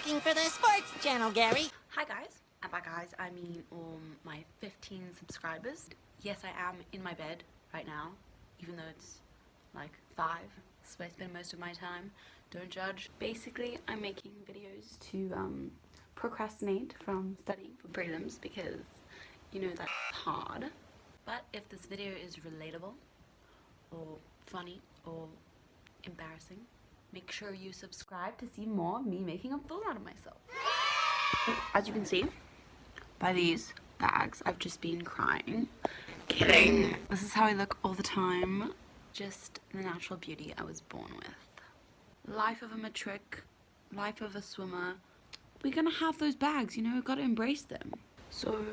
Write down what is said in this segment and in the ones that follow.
Working for the sports channel, Gary. Hi guys, and by guys I mean all my 15 subscribers. Yes, I am in my bed right now, even though it's like 5. That's where I spend most of my time. Don't judge. Basically, I'm making videos to procrastinate from studying for prelims because you know that's hard. But if this video is relatable or funny or embarrassing, make sure you subscribe to see more of me making a fool out of myself. As you can see by these bags, I've just been crying. Kidding. This is how I look all the time. Just the natural beauty I was born with. Life of a matric, life of a swimmer. We're gonna have those bags, you know, gotta embrace them. So,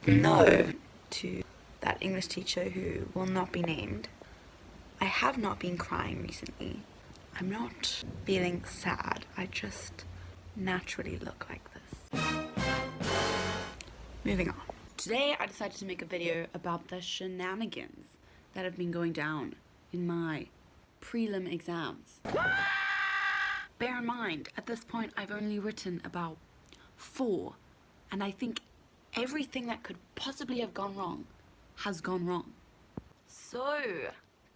no to that English teacher who will not be named. I have not been crying recently. I'm not feeling sad. I just naturally look like this. Moving on. Today I decided to make a video about the shenanigans that have been going down in my prelim exams. Bear in mind, at this point I've only written about 4, and I think everything that could possibly have gone wrong has gone wrong. So,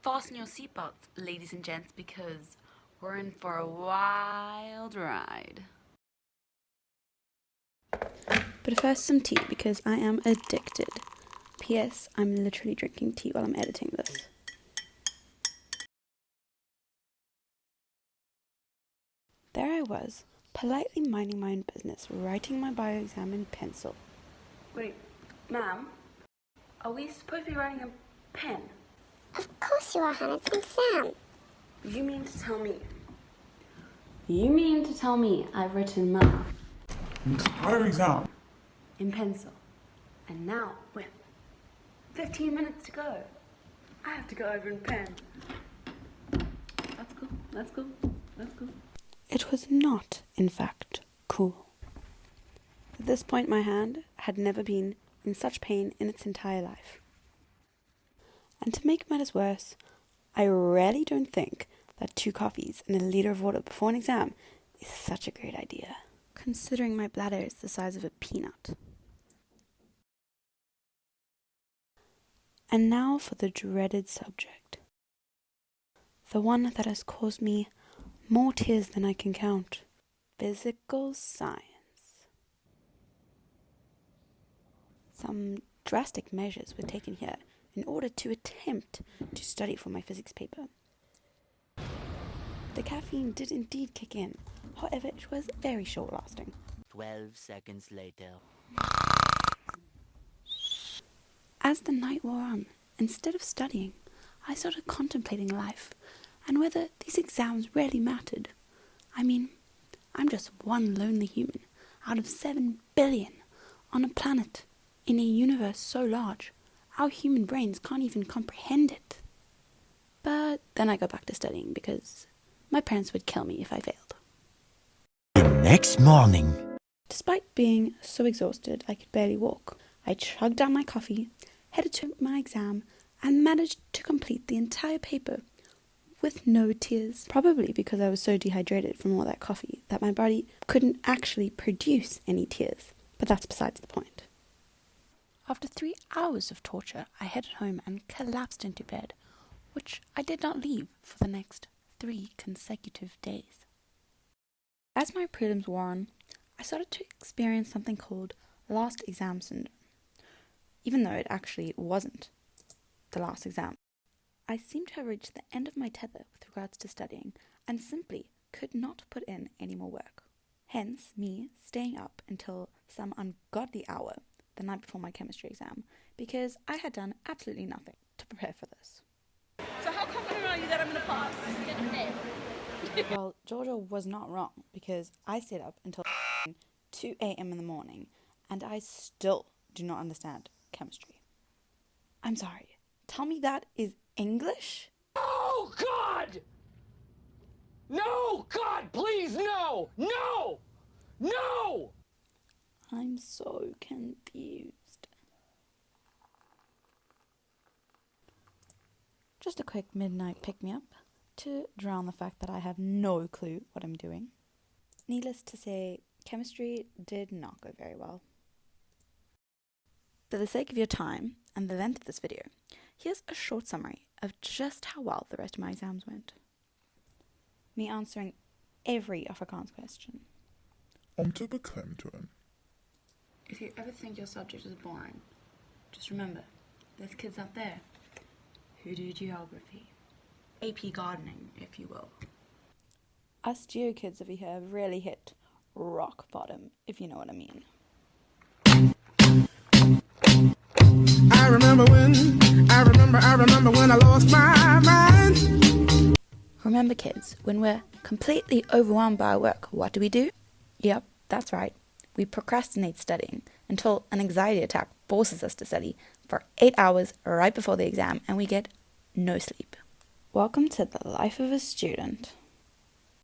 fasten your seatbelts, ladies and gents, because we're in for a wild ride. But first some tea, because I am addicted. P.S. I'm literally drinking tea while I'm editing this. There I was, politely minding my own business, writing my bio exam in pencil. Wait, ma'am? Are we supposed to be writing a pen? Of course you are, hon. It's an exam. You mean to tell me I've written math Entire exam in pencil, and now with 15 minutes to go, I have to go over in pen. That's cool. It was not, in fact, cool. At this point, my hand had never been in such pain in its entire life. And to make matters worse, I really don't think that 2 coffees and a liter of water before an exam is such a great idea, considering my bladder is the size of a peanut. And now for the dreaded subject. The one that has caused me more tears than I can count. Physical science. Some drastic measures were taken here in order to attempt to study for my physics paper. The caffeine did indeed kick in, however it was very short lasting. 12 seconds later. As the night wore on, instead of studying, I started contemplating life and whether these exams really mattered. I mean, I'm just one lonely human out of 7 billion on a planet in a universe so large, our human brains can't even comprehend it. But then I go back to studying because my parents would kill me if I failed. The next morning. Despite being so exhausted I could barely walk, I chugged down my coffee, headed to my exam, and managed to complete the entire paper with no tears. Probably because I was so dehydrated from all that coffee that my body couldn't actually produce any tears. But that's besides the point. After 3 hours of torture, I headed home and collapsed into bed, which I did not leave for the next 3 consecutive days. As my prelims wore on, I started to experience something called last exam syndrome, even though it actually wasn't the last exam. I seemed to have reached the end of my tether with regards to studying and simply could not put in any more work. Hence, me staying up until some ungodly hour the night before my chemistry exam because I had done absolutely nothing to prepare for this. So how confident are you that I'm going to pass? Well, Georgia was not wrong because I stayed up until 2 a.m. in the morning and I still do not understand chemistry. I'm sorry, tell me that is English? Oh, God! No, God, please, no! No! No! I'm so confused. Just a quick midnight pick-me-up to drown the fact that I have no clue what I'm doing. Needless to say, chemistry did not go very well. For the sake of your time and the length of this video, here's a short summary of just how well the rest of my exams went. Me answering every Afrikaans question. Om te beklemtoon. If you ever think your subject is boring, just remember, there's kids out there who do geography. AP gardening, if you will. Us geo kids over here have really hit rock bottom, if you know what I mean. I remember when I lost my mind. Remember kids, when we're completely overwhelmed by our work, what do? Yep, that's right. We procrastinate studying until an anxiety attack forces us to study for 8 hours right before the exam and we get no sleep. Welcome to the life of a student.